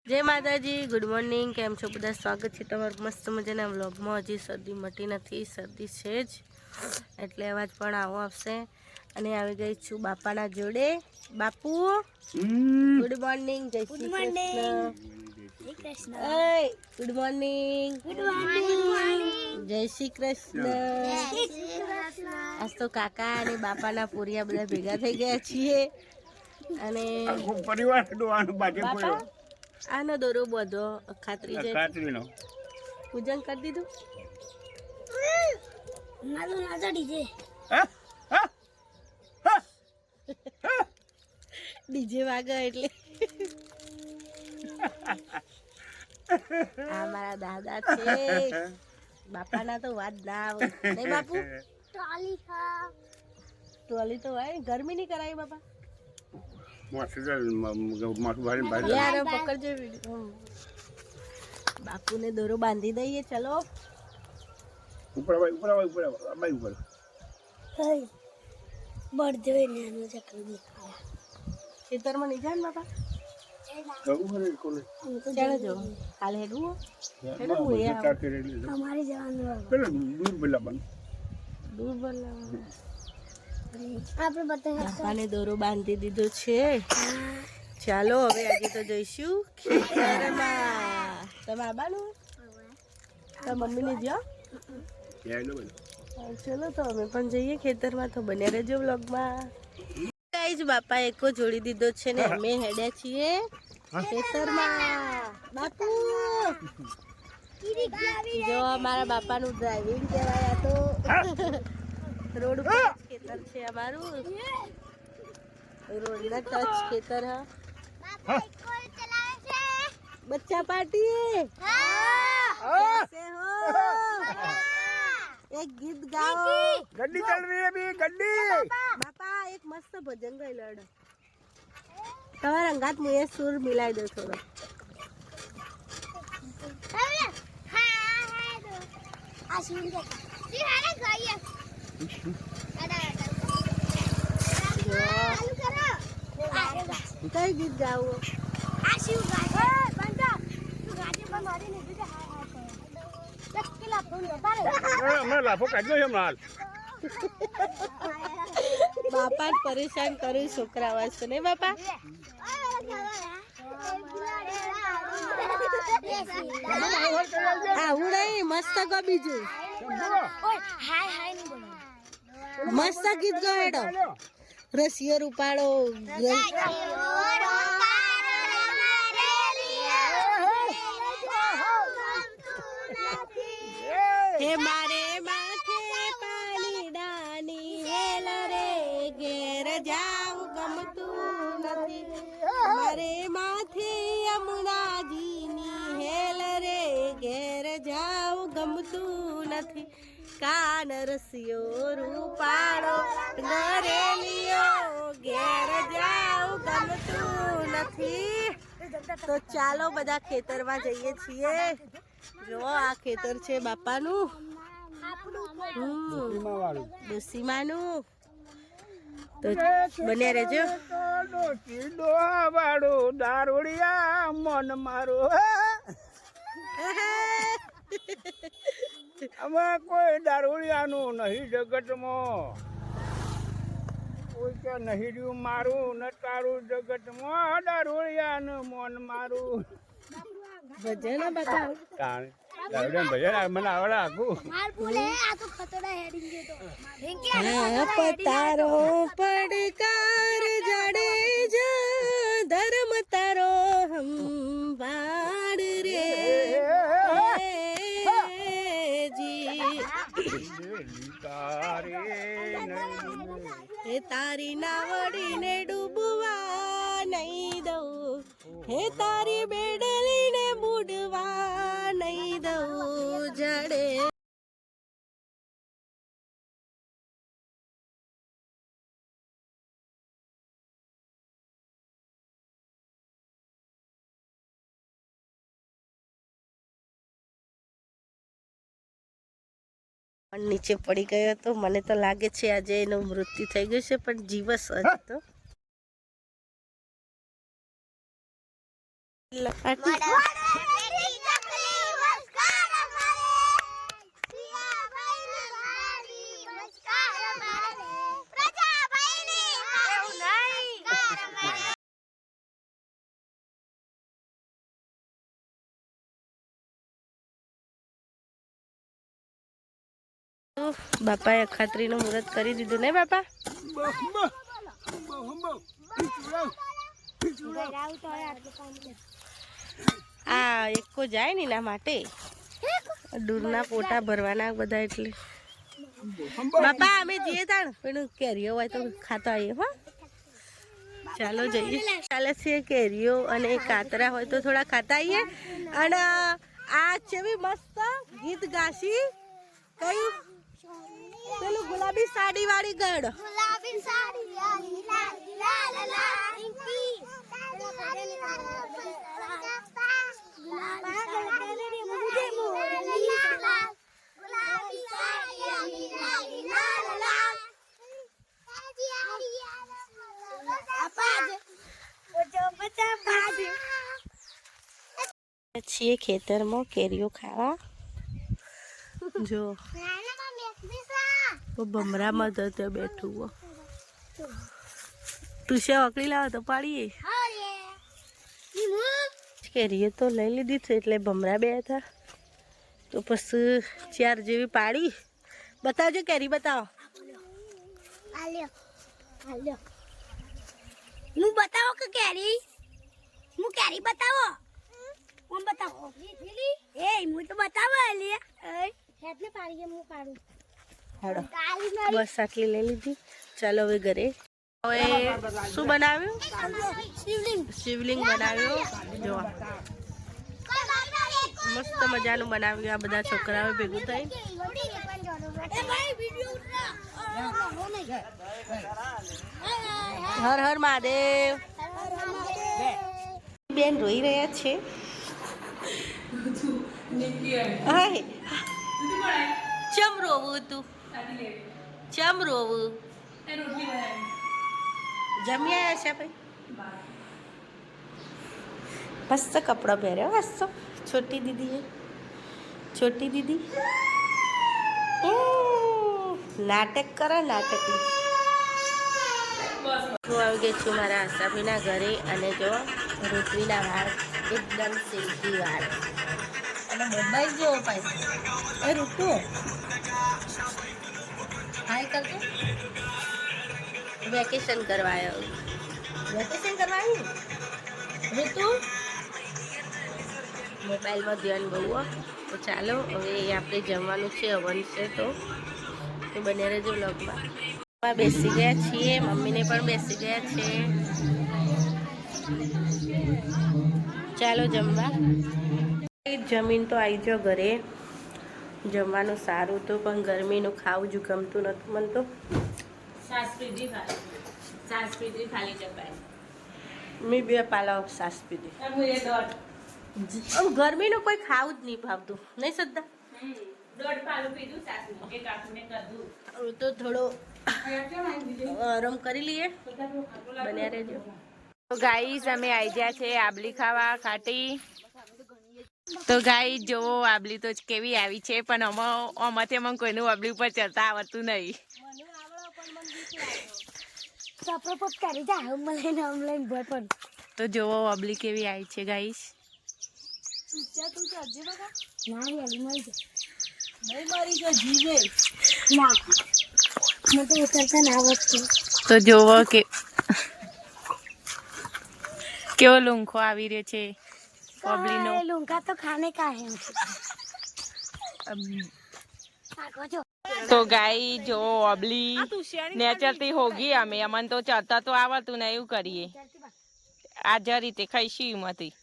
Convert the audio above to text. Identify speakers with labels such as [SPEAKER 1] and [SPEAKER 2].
[SPEAKER 1] जय माताजी, good morning. केम छो बधा? स्वागत है तमारुं मस्त मजाना व्लॉगमां। हजी सर्दी मटी नथी, सर्दी छे ज એટલે અવાજ પણ આવો આવશે। અને આવી ગઈ છું બાપાના જોડે। બાપુ ગુડ મોર્નિંગ, જય શ્રી કૃષ્ણ। ઓય ગુડ મોર્નિંગ, જય શ્રી કૃષ્ણ। આજ તો કાકા અને બાપાના પૂરિયા બધા ભેગા થઈ ગયા છીએ અને
[SPEAKER 2] પરિવાર દોવાનું બાજે
[SPEAKER 1] બાપા આનો દોરો બધો ખાતરી જાય
[SPEAKER 2] ખાતરીનો
[SPEAKER 1] પૂજન કરી દીધું।
[SPEAKER 3] નાદો નાદો ડીજે
[SPEAKER 1] ડીજે વાગે એટલે આ મારા દાદા છે। બાપાના તો વાત ના આવે નહીં બાપુ।
[SPEAKER 3] ટ્રોલી ખા
[SPEAKER 1] ટ્રોલી તો હોય, ગરમી નહીં કરાય બાપા। यार पकड़ जो वीडियो बापू ने दोरो बांधी दईए। चलो
[SPEAKER 2] ऊपर ऊपर ऊपर ऊपर
[SPEAKER 3] हाय बढ़ जावे नानो चक्कर दिखाया
[SPEAKER 1] खेतर में नहीं जान बाबा।
[SPEAKER 2] ऊपर कोले
[SPEAKER 1] चलो जो हाल हेडू हेडू ये
[SPEAKER 3] हमारे जवान
[SPEAKER 2] पहले दूर बल्ला बन
[SPEAKER 1] दूर बोला
[SPEAKER 3] આપણે બતાય
[SPEAKER 1] બાપાને દોરો બાંધી દીધો છે। ચાલો હવે આજે તો જઈશું ખેતરમાં। તમે આવવાનું? તો મમ્મીને જો ચલો તો અમે પણ જઈએ ખેતરમાં। તો બને રહેજો વ્લોગમાં। ગાઈસ બાપા એકો જોડી દીધો છે ને અમે હેડ્યા છીએ ખેતરમાં। બાપુ જો અમારા બાપાનું ડ્રાઇવિંગ કહેવાય। આ તો रोड पर खेतर छे हमारू, रोड ना टच खेतर है। बच्चा पार्टी कैसे हो? एक गीत गाओ।
[SPEAKER 2] गड्डी चल रही है अभी गड्डी।
[SPEAKER 1] बापा एक मस्त भजन गाई लड़ तमारा अंगात मुझे सुर मिलाई दो थोड़ा। कई गीत गाओ? बापा परेशान करू छोकरा वास्ते नहीं बापा। आવું नहीं मस्त गो बीजू मस्त गीत गो हेडो रसियो रूपाड़ो हे मारे माथे पानी डानी हेल रे घेर जाऊ गमतू नथी। मारे माथे यमुना जीनी हेल रे घेर जाऊ गमतू नथी। कान रसियो रूपाड़ो घरेलियो घेर जाऊ गमतू नथी। तो चालो बधा खेतर में जईए छीए। जो आ खेतर छे बापानु डोसीमानु। तो बने रहजो।
[SPEAKER 2] दारूड़िया मन मारो અમે કોઈ દારૂડિયાનું નહીં જગતમાં, કોઈ કે નહીં રહ્યું મારું ન તારું જગતમાં દારૂડિયાનું મન મારું।
[SPEAKER 1] ભજન બતાવ
[SPEAKER 2] તાણ દારૂડિયા ભજન મને આવડે આખું।
[SPEAKER 3] मार बोले आ तो खतरा हेडिंग दे तो
[SPEAKER 1] पतारो पड़कार जड़े जा धर्म तारो हम बाड़ रे हे तारी नावड़ी ने डूबवा नहीं दो, हे तारी बेडली ने बुडवा नहीं दो जड़े। नीचे पड़ी गयो तो मने तो लागे छे આજે એનું મૃત્યુ થઈ ગયું છે પણ જીવસ હજી તો બાપાએ અખાત્રીનું મુહૂર્ત કરી દીધું ને બાપા? આ એકો જાય ને એના માટે દૂરના પોટા ભરવાના બધા એટલે બાપા અમે જઈએ તાણ પેલું કેરીઓ હોય તો ખાતા આવીએ. હો ચાલો જઈએ. ચાલે છે કેરીઓ અને કાતરા હોય તો થોડા ખાતા આવીએ. અને આ જેવી મસ્ત ગીત ગાશી કયું પેલું ગુલાબી સાડી વાળી ગઢ
[SPEAKER 3] ગુલાબી સાડી લાલી લાલી લાલા લાલી પી
[SPEAKER 1] છીએ ખેતરમાં કેરીઓ ખાવા. જો ભમરામાં તો બેઠું હો. તું છે અકડી લાવો તો પાડીએ. કેરીઓ તો લઈ લીધી છે એટલે ભમરા બે હતા તો પછી 4 જેવી પાડી. બતાવજો કેરી બતાવો.
[SPEAKER 3] હું બતાવો કે કેરી હું કેરી બતાવો હું બતાવો એ હું તો બતાવો લે એટલે પાડીએ હું પાડું.
[SPEAKER 1] હાડો બસ આટલી લઈ લીધી. ચાલો હવે ઘરે. હવે શું બનાવ્યું? શિવલિંગ બનાવ્યો. જો મસ્ત મજાનું બનાવ્યું. આ બધા છોકરાઓ ભેગું થઈ. હર હર મહાદેવ. બેન રોઈ રહ્યા છે. ચમ રોવું તું? ચમ રોવું? જમ્યા છે ભાઈ. મસ્ત કપડા પહેર્યો. મસ્ત છોટી દીદી. છોટી દીદી નાટક કરે. નાટક હું આવી ગઈ છું મારા આશાભીના ઘરે. અને જો ઋત્વીના વાળ એકદમ સિલ્કી વાળ અને મોબાઈલ જેવો પાય. એ ઋતુ હાય કરજો. વેકેશન કરવા આવ્યો. વેકેશન કરવા આવ્યું ઋતુ. મોબાઈલમાં ધ્યાન બહુ. તો ચાલો હવે આપણે જમવાનું છે. હવન છે તો બને રહેજો વ્લોગમાં. બેસી ગયા છીએ. મમ્મીને પણ બેસી ગયા છે. ચાલો જમવા. જમીન તો આવી જાઓ ઘરે. જમવાનું સારું હતું પણ ગરમીનું ખાવું જ ગમતું નતું મને તો. મેં 2 પાલા સાસ પીધી. ગરમીનું કોઈ ખાવું જ નહીં ભાવતું નહીં સદ્દા. તો થોડો આરામ કરી લઈએ. બન્યા રહેજો.
[SPEAKER 4] તો ગાઈસ અમે આવી ગયા છે આબલી ખાવા ખાટી. તો ગાઈસ જોવો આબલી તો કેવી આવી છે પણ આમાંથી અમને કોઈનું આબલી ઉપર ચડતા આવડતું નહીં. તો જોવો આબલી કેવી આવી છે ગાઈસ. તો જોવો કે કેવો લૂંખો આવી રહ્યો છે આબલીનો.
[SPEAKER 3] लूंगा तो खाने का है
[SPEAKER 4] તો ગાઈ જો આબલી ને ચડતી હોગી. અમે અમને તો ચડતા તો આવડતું ને એવું કરીએ. આ જ રીતે ખાઈશી એમાંથી.